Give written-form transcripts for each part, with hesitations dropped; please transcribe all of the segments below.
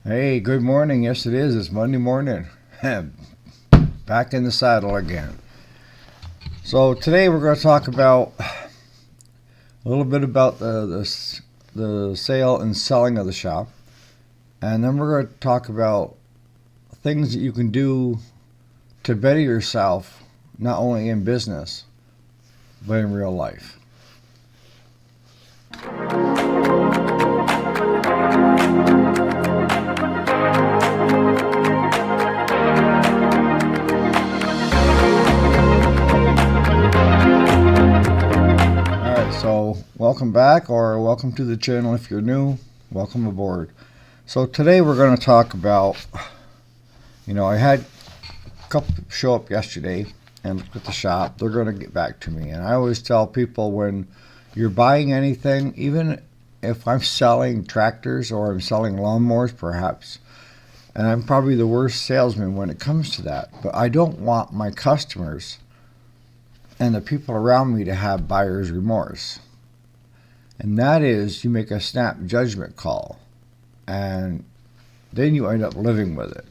Hey, good morning. Yes, it is. It's Monday morning. Back in the saddle again. So today we're going to talk about a little bit about the sale and selling of the shop, and then we're going to talk about things that you can do to better yourself, not only in business but in real life. Alright, so welcome back, or welcome to the channel if you're new. Welcome aboard. So today we're going to talk about, I had a couple show up yesterday and look at the shop. They're going to get back to me. And I always tell people, when you're buying anything, even if I'm selling tractors or I'm selling lawnmowers perhaps, and I'm probably the worst salesman when it comes to that, but I don't want my customers and the people around me to have buyer's remorse. And that is, you make a snap judgment call, and then you end up living with it.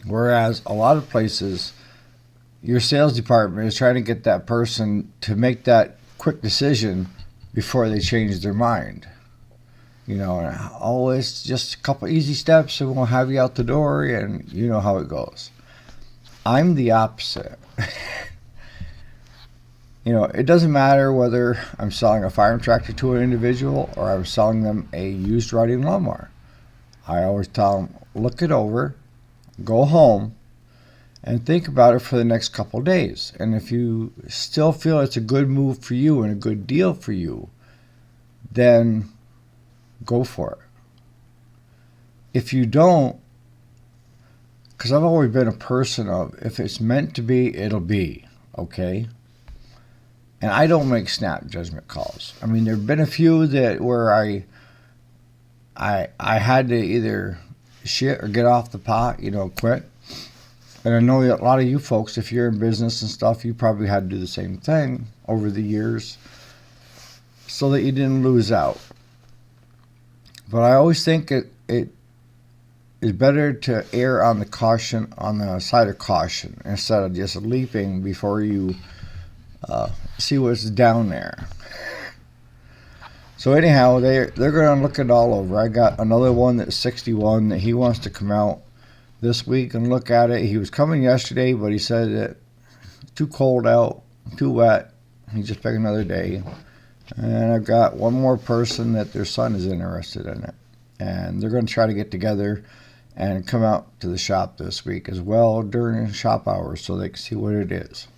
Whereas a lot of places, your sales department is trying to get that person to make that quick decision before they change their mind. It's just a couple easy steps and we'll have you out the door, and you know how it goes. I'm the opposite. It doesn't matter whether I'm selling a farm tractor to an individual or I'm selling them a used riding lawnmower. I always tell them, look it over, go home, and think about it for the next couple days. And if you still feel it's a good move for you and a good deal for you, then go for it. If you don't, because I've always been a person of, if it's meant to be, it'll be, okay? And I don't make snap judgment calls. I mean, there have been a few that where I had to either shit or get off the pot, quit. And I know that a lot of you folks, if you're in business and stuff, you probably had to do the same thing over the years so that you didn't lose out. But I always think it is better to err on the side of caution, instead of just leaping before you see what's down there. So anyhow, they're going to look it all over. I got another one that's 61 that he wants to come out this week and look at it. He was coming yesterday, but he said that it's too cold out, too wet. He just picked another day. And I've got one more person that their son is interested in it. And they're going to try to get together and come out to the shop this week as well during shop hours so they can see what it is.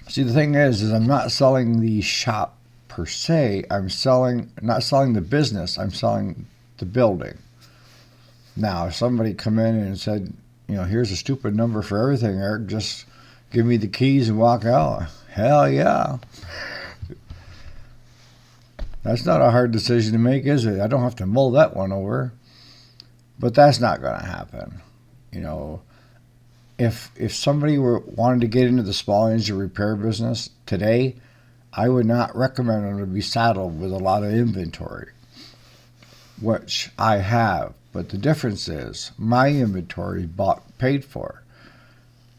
See, the thing is I'm not selling the shop per se. I'm not selling the business. I'm selling the building. Now, if somebody come in and said, here's a stupid number for everything, Eric, just give me the keys and walk out. Hell yeah. That's not a hard decision to make, is it? I don't have to mull that one over. But that's not going to happen. If somebody wanted to get into the small engine repair business today, I would not recommend them to be saddled with a lot of inventory, which I have. But the difference is my inventory is paid for.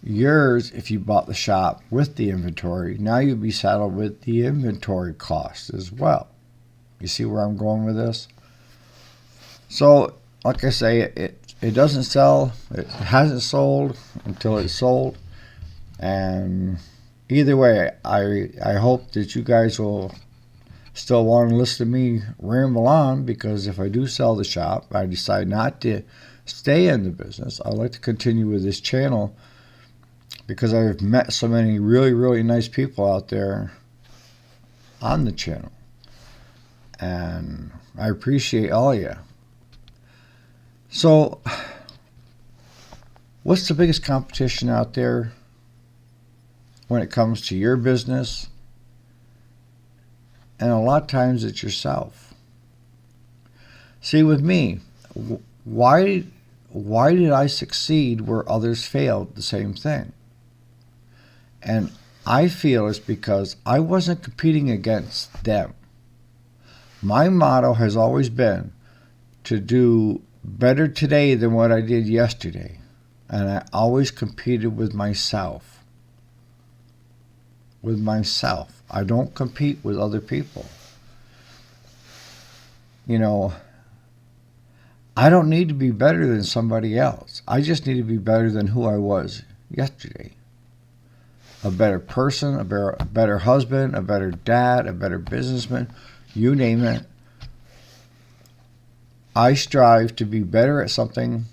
Yours, if you bought the shop with the inventory, now you'd be saddled with the inventory cost as well. You see where I'm going with this? So, like I say, it doesn't sell. It hasn't sold until it's sold. And either way, I hope that you guys will still want to listen to me ramble on, because if I do sell the shop, I decide not to stay in the business, I'd like to continue with this channel, because I've met so many really, really nice people out there on the channel. And I appreciate all of you. So, what's the biggest competition out there when it comes to your business? And a lot of times it's yourself. See, with me, why did I succeed where others failed the same thing? And I feel it's because I wasn't competing against them. My motto has always been to do better today than what I did yesterday. And I always competed with myself. With myself. I don't compete with other people. You know, I don't need to be better than somebody else. I just need to be better than who I was yesterday. A better person, a better husband, a better dad, a better businessman, you name it. I strive to be better at something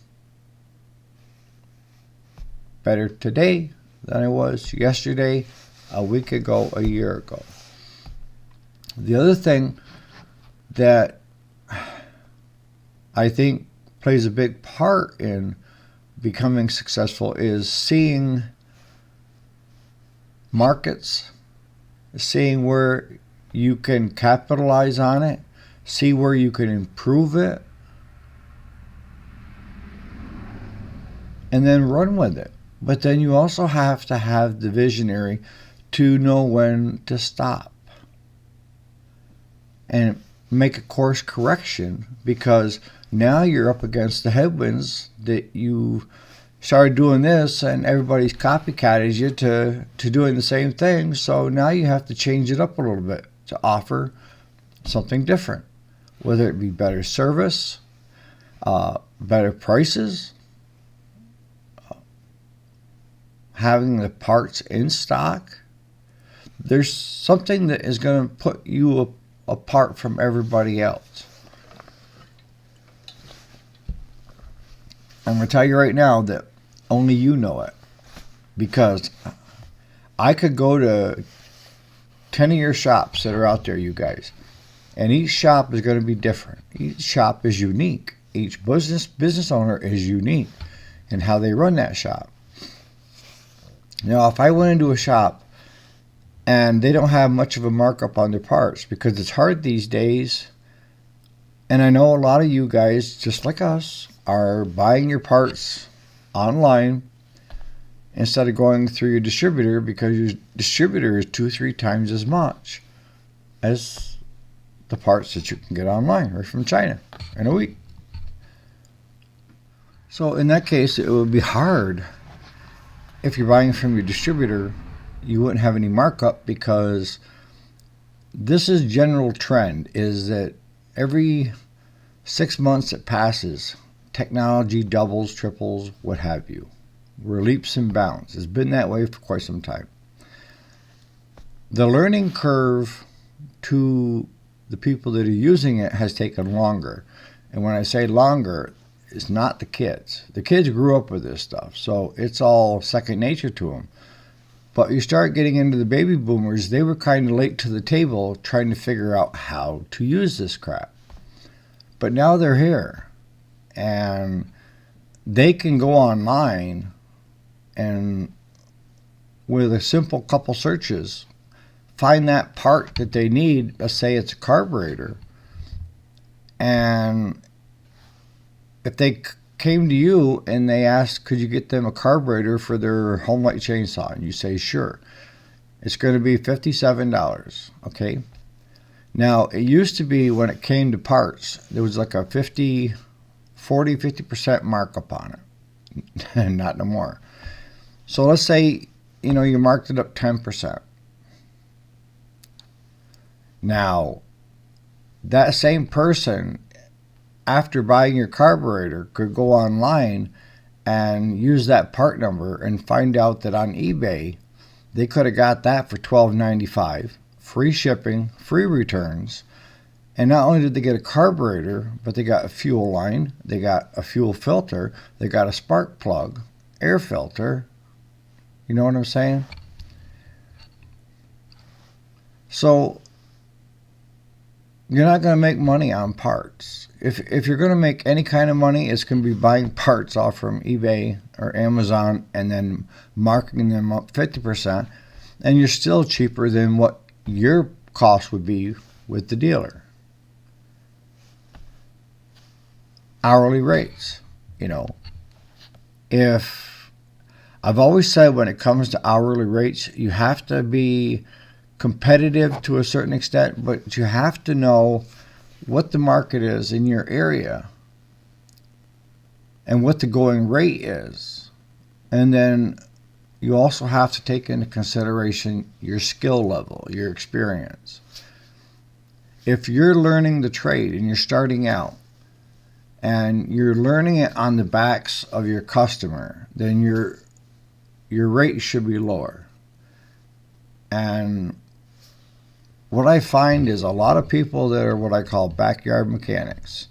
better today than I was yesterday, a week ago, a year ago. The other thing that I think plays a big part in becoming successful is seeing markets, seeing where you can capitalize on it, see where you can improve it, and then run with it. But then you also have to have the visionary to know when to stop and make a course correction, because now you're up against the headwinds that you started doing this and everybody's copycatted you to doing the same thing. So now you have to change it up a little bit to offer something different, whether it be better service, better prices, having the parts in stock. There's something that is going to put you apart from everybody else. I'm going to tell you right now that only you know it, because I could go to 10 of your shops that are out there, you guys, and each shop is going to be different. Each shop is unique. Each business owner is unique in how they run that shop. Now, if I went into a shop and they don't have much of a markup on their parts, because it's hard these days, and I know a lot of you guys, just like us, are buying your parts online instead of going through your distributor, because your distributor is 2-3 times as much as the parts that you can get online or from China in a week. So in that case, it would be hard. If you're buying from your distributor, you wouldn't have any markup, because this is general trend, is that every 6 months that passes, technology doubles, triples, what have you. We're leaps and bounds. It's been that way for quite some time. The learning curve to the people that are using it has taken longer. And when I say longer, it's not the kids. The kids grew up with this stuff, so it's all second nature to them. But you start getting into the baby boomers, they were kind of late to the table trying to figure out how to use this crap. But now they're here, and they can go online and with a simple couple searches find that part that they need. Let's say it's a carburetor, and if they came to you and they asked, could you get them a carburetor for their home light chainsaw? And you say, sure. It's going to be $57. Okay. Now, it used to be when it came to parts, there was like a 50% markup on it. And not no more. So let's say, you marked it up 10%. Now, that same person, after buying your carburetor, could go online and use that part number and find out that on eBay they could have got that for $12.95, free shipping, free returns. And not only did they get a carburetor, but they got a fuel line, they got a fuel filter, they got a spark plug, air filter. You know what I'm saying? So you're not going to make money on parts. If you're going to make any kind of money, it's going to be buying parts off from eBay or Amazon and then marking them up 50%, and you're still cheaper than what your cost would be with the dealer. Hourly rates, if I've always said when it comes to hourly rates, you have to be competitive to a certain extent, but you have to know what the market is in your area and what the going rate is. And then you also have to take into consideration your skill level, your experience. If you're learning the trade and you're starting out and you're learning it on the backs of your customer, then your rate should be lower. And what I find is a lot of people that are what I call backyard mechanics.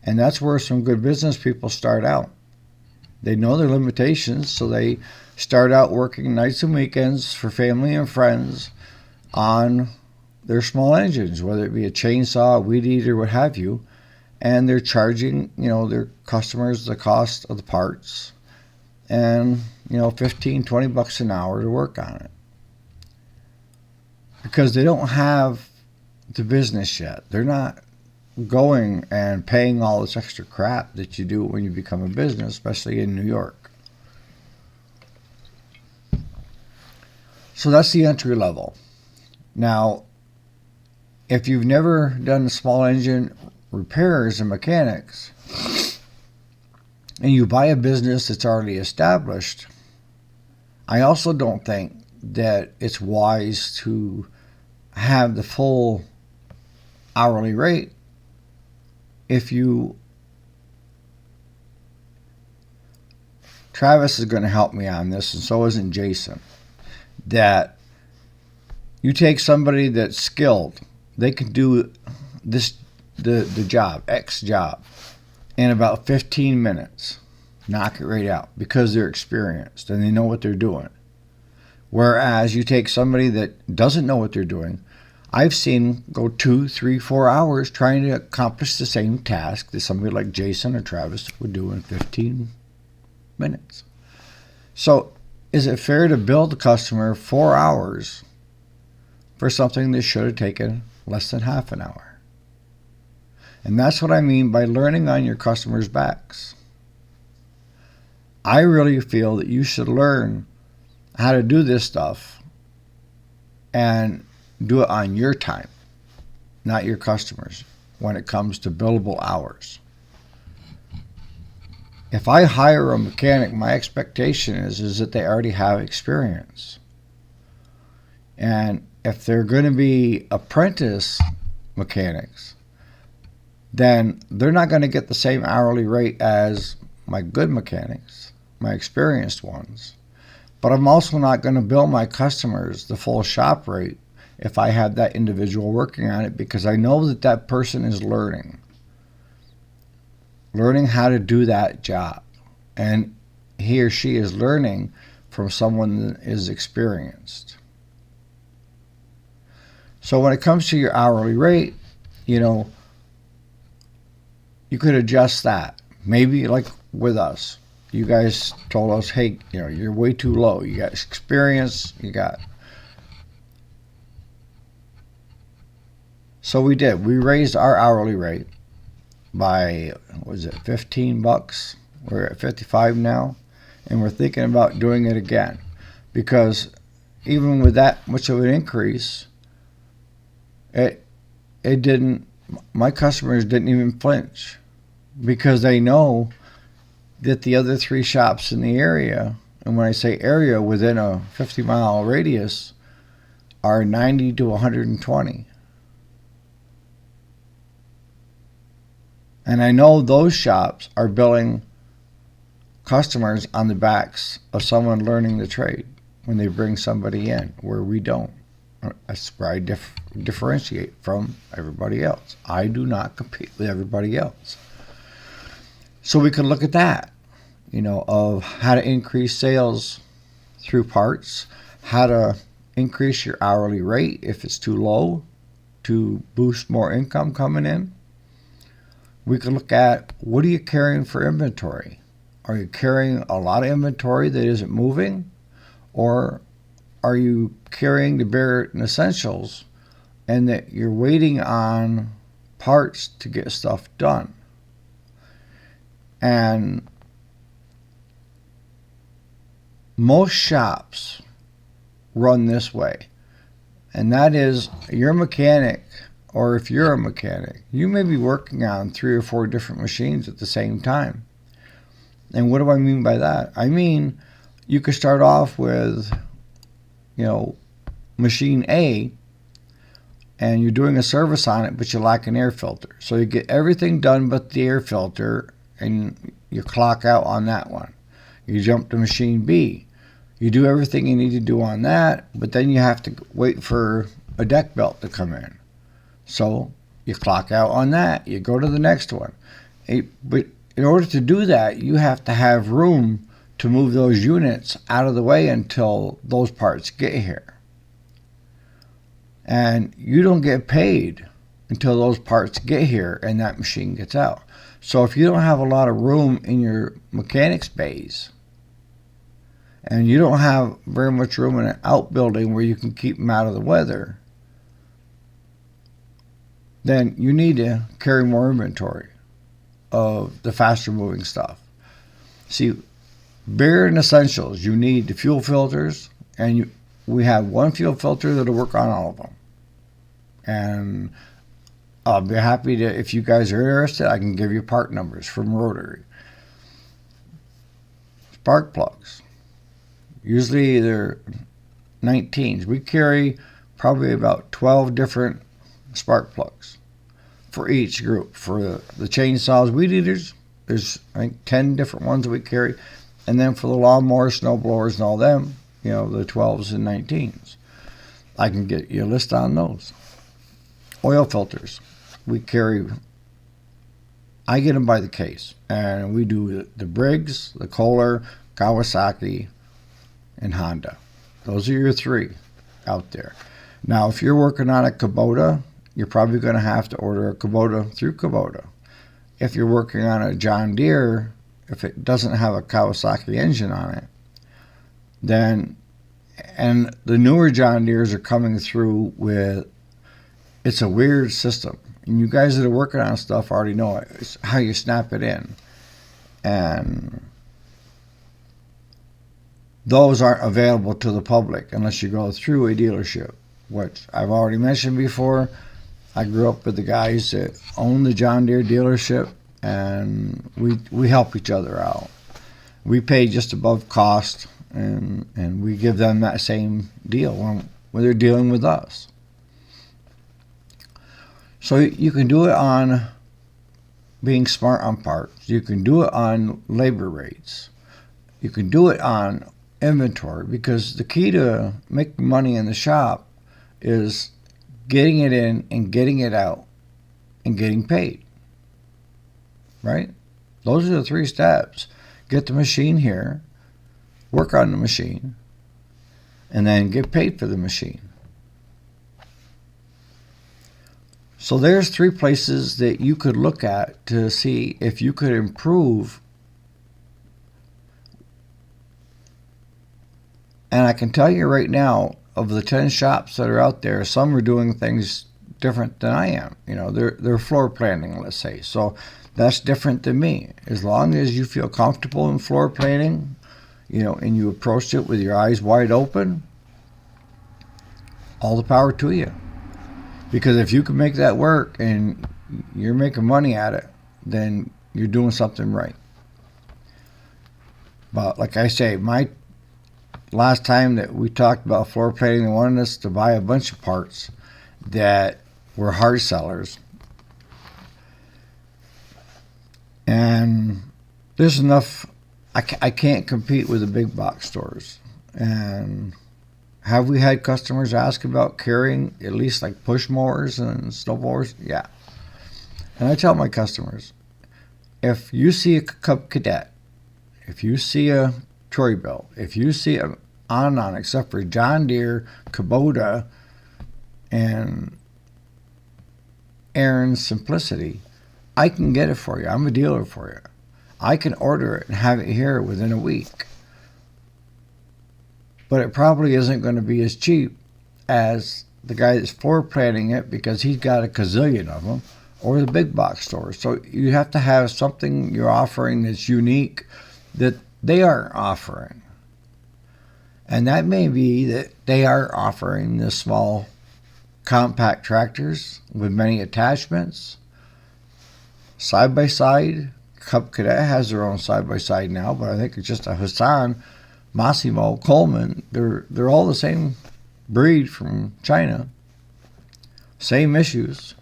And that's where some good business people start out. They know their limitations, so they start out working nights and weekends for family and friends on their small engines, whether it be a chainsaw, a weed eater, what have you. And they're charging, their customers the cost of the parts and, $15-20 an hour to work on it. Because they don't have the business yet. They're not going and paying all this extra crap that you do when you become a business, especially in New York. So that's the entry level. Now, if you've never done small engine repairs and mechanics, and you buy a business that's already established, I also don't think that it's wise to have the full hourly rate if you... Travis is going to help me on this, and so isn't Jason. That you take somebody that's skilled, they can do the job, X job, in about 15 minutes. Knock it right out because they're experienced and they know what they're doing. Whereas you take somebody that doesn't know what they're doing, I've seen go 2, 3, 4 hours trying to accomplish the same task that somebody like Jason or Travis would do in 15 minutes. So is it fair to bill the customer 4 hours for something that should have taken less than half an hour? And that's what I mean by learning on your customers' backs. I really feel that you should learn how to do this stuff and do it on your time, not your customers, when it comes to billable hours. If I hire a mechanic, my expectation is that they already have experience. And if they're going to be apprentice mechanics, then they're not going to get the same hourly rate as my good mechanics, my experienced ones. But I'm also not going to bill my customers the full shop rate if I have that individual working on it, because I know that that person is learning how to do that job. And he or she is learning from someone that is experienced. So when it comes to your hourly rate, you could adjust that. Maybe like with us, you guys told us, hey, you're way too low. You got experience, So we did. We raised our hourly rate by, $15? We're at 55 now, and we're thinking about doing it again, because even with that much of an increase, it didn't. My customers didn't even flinch, because they know that the other 3 shops in the area, and when I say area, within a 50-mile radius, are 90 to 120. And I know those shops are billing customers on the backs of someone learning the trade when they bring somebody in, where we don't. That's where I differentiate from everybody else. I do not compete with everybody else. So we can look at that, of how to increase sales through parts, how to increase your hourly rate if it's too low to boost more income coming in. We can look at, what are you carrying for inventory? Are you carrying a lot of inventory that isn't moving? Or are you carrying the bare essentials and that you're waiting on parts to get stuff done? And most shops run this way. And that is, your mechanic or if you're a mechanic, you may be working on 3 or 4 different machines at the same time. And what do I mean by that? I mean, you could start off with, machine A, and you're doing a service on it, but you lack an air filter. So you get everything done but the air filter, and you clock out on that one. You jump to machine B. You do everything you need to do on that, but then you have to wait for a deck belt to come in. So you clock out on that. You go to the next one. But in order to do that, you have to have room to move those units out of the way until those parts get here. And you don't get paid until those parts get here and that machine gets out. So if you don't have a lot of room in your mechanics bays, and you don't have very much room in an outbuilding where you can keep them out of the weather, then you need to carry more inventory of the faster moving stuff. See, bigger and essentials, you need the fuel filters, and we have one fuel filter that'll work on all of them. And I'll be happy to, if you guys are interested, I can give you part numbers from Rotary. Spark plugs. Usually they're 19s. We carry probably about 12 different spark plugs for each group. For the chainsaws, weed eaters, there's I think 10 different ones that we carry. And then for the lawnmowers, snow blowers, and all them, the 12s and 19s. I can get you a list on those. Oil filters. We carry, I get them by the case. And we do the Briggs, the Kohler, Kawasaki, and Honda. Those are your 3 out there. Now, if you're working on a Kubota, you're probably going to have to order a Kubota through Kubota. If you're working on a John Deere, if it doesn't have a Kawasaki engine on it, then, and the newer John Deeres are coming through with, it's a weird system. And you guys that are working on stuff already know it. It's how you snap it in. And those aren't available to the public unless you go through a dealership, which I've already mentioned before. I grew up with the guys that own the John Deere dealership, and we help each other out. We pay just above cost, and we give them that same deal when they're dealing with us. So you can do it on being smart on parts. You can do it on labor rates. You can do it on inventory, because the key to making money in the shop is getting it in and getting it out and getting paid. Right? Those are the 3 steps. Get the machine here, work on the machine, and then get paid for the machine. So there's 3 places that you could look at to see if you could improve. And I can tell you right now, of the 10 shops that are out there, some are doing things different than I am. They're floor planning, let's say. So that's different than me. As long as you feel comfortable in floor planning, and you approach it with your eyes wide open, all the power to you. Because if you can make that work and you're making money at it, then you're doing something right. But like I say, my last time that we talked about floor planning, they wanted us to buy a bunch of parts that were hard sellers. And there's enough, I can't compete with the big box stores. And have we had customers ask about carrying at least like push mowers and snow blowers? Yeah. And I tell my customers, if you see a Cub Cadet, if you see a Troy-Bilt, if you see a on, except for John Deere, Kubota, and Aaron's Simplicity, I can get it for you. I'm a dealer for you. I can order it and have it here within a week. But it probably isn't going to be as cheap as the guy that's floor planning it, because he's got a gazillion of them, or the big box stores. So you have to have something you're offering that's unique that they aren't offering. And that may be that they are offering this small compact tractors with many attachments, side-by-side. Cub Cadet has their own side-by-side now, but I think it's just a Hassan, Massimo, Coleman. They're all the same breed from China. Same issues.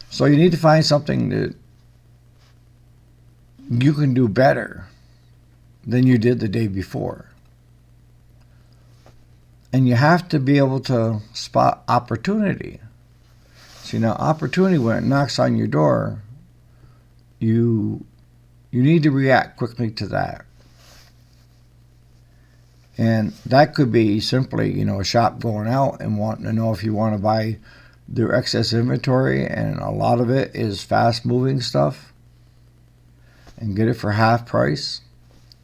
So you need to find something that you can do better than you did the day before. And you have to be able to spot opportunity. See, now opportunity, when it knocks on your door, you need to react quickly to that. And that could be simply, a shop going out and wanting to know if you want to buy their excess inventory, and a lot of it is fast-moving stuff, and get it for half price.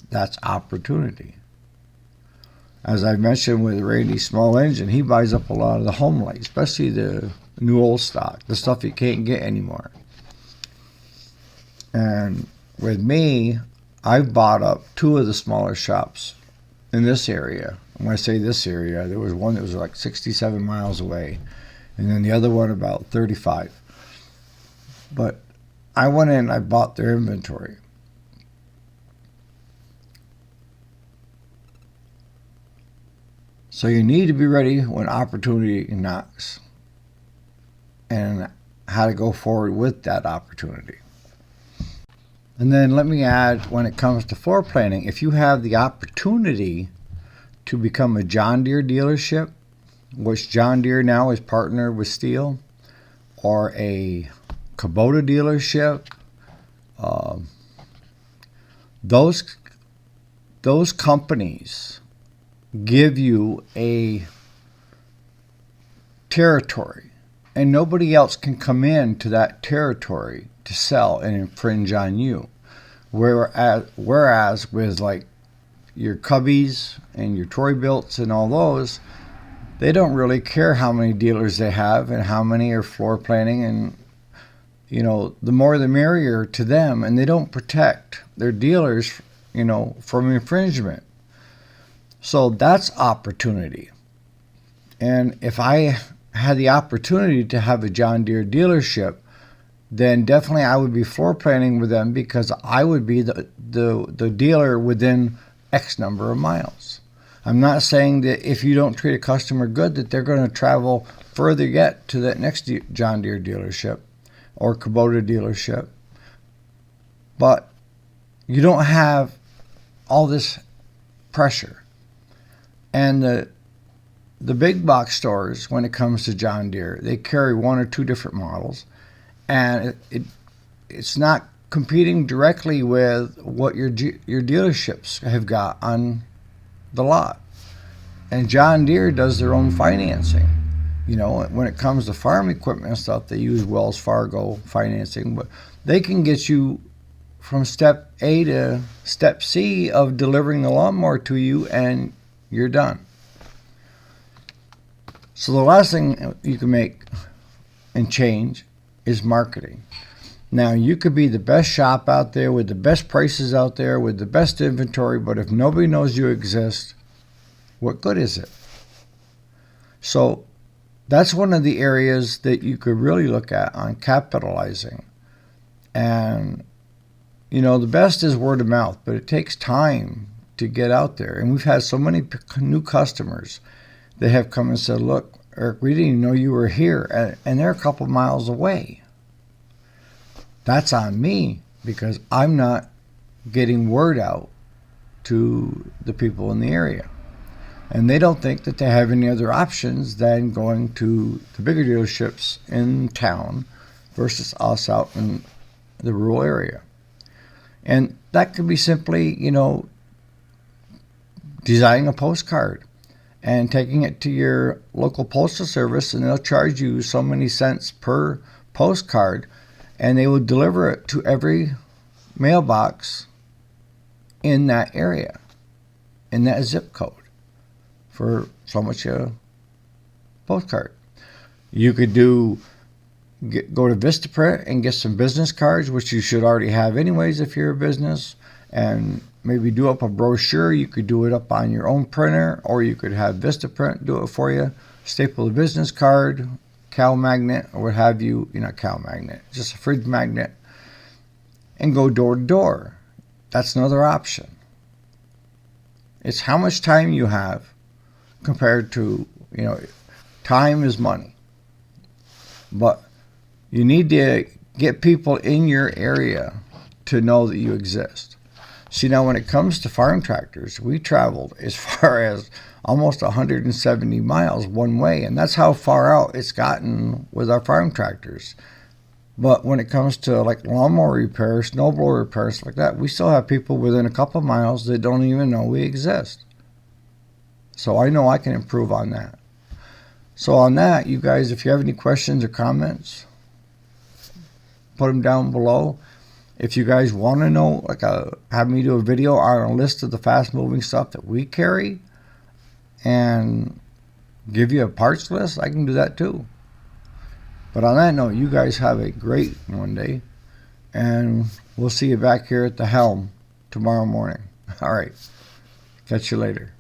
That's opportunity. As I mentioned with Randy's small engine, he buys up a lot of the home light, especially the new old stock, the stuff you can't get anymore. And with me, I've bought up 2 of the smaller shops in this area. When I say this area, there was one that was like 67 miles away, and then the other one about 35. But I went in, I bought their inventory. So you need to be ready when opportunity knocks, and how to go forward with that opportunity. And then let me add, when it comes to floor planning, if you have the opportunity to become a John Deere dealership, which John Deere now is partnered with Steel, or a Kubota dealership, those companies give you a territory, and nobody else can come in to that territory to sell and infringe on you. Whereas with like your Cubbies and your Troy Builts and all those, they don't really care how many dealers they have and how many are floor planning, and the more the merrier to them, and they don't protect their dealers from infringement. So that's opportunity. And if I had the opportunity to have a John Deere dealership, then definitely I would be floor planning with them, because I would be the dealer within X number of miles. I'm not saying that if you don't treat a customer good that they're going to travel further yet to that next John Deere dealership or Kubota dealership. But you don't have all this pressure. And the big box stores, when it comes to John Deere, they carry 1 or 2 different models, and it's not competing directly with what your dealerships have got on the lot. And John Deere does their own financing. When it comes to farm equipment and stuff, they use Wells Fargo financing, but they can get you from step A to step C of delivering the lawnmower to you, and you're done. So the last thing you can make and change is marketing. Now, you could be the best shop out there with the best prices out there with the best inventory, but if nobody knows you exist, what good is it? So that's one of the areas that you could really look at on capitalizing. And the best is word of mouth, but it takes time to get out there. And we've had so many new customers that have come and said, look, Eric, we didn't even know you were here, and they're a couple miles away. That's on me, because I'm not getting word out to the people in the area. And they don't think that they have any other options than going to the bigger dealerships in town versus us out in the rural area. And that could be simply, designing a postcard and taking it to your local postal service, and they'll charge you so many cents per postcard, and they will deliver it to every mailbox in that area, in that zip code, for so much a postcard. You could go to Vistaprint and get some business cards, which you should already have anyways if you're a business, and maybe do up a brochure. You could do it up on your own printer, or you could have Vistaprint do it for you. Staple a business card, cal magnet, or what have you. Not cal magnet, just a fridge magnet, and go door to door. That's another option. It's how much time you have compared to, time is money. But you need to get people in your area to know that you exist. See, now when it comes to farm tractors, we traveled as far as almost 170 miles one way, and that's how far out it's gotten with our farm tractors. But when it comes to like lawnmower repair, snowblower repairs, like that, we still have people within a couple of miles that don't even know we exist. So I know I can improve on that. So on that, you guys, if you have any questions or comments, put them down below. If you guys want to know, have me do a video on a list of the fast-moving stuff that we carry and give you a parts list, I can do that too. But on that note, you guys have a great Monday, and we'll see you back here at the helm tomorrow morning. All right. Catch you later.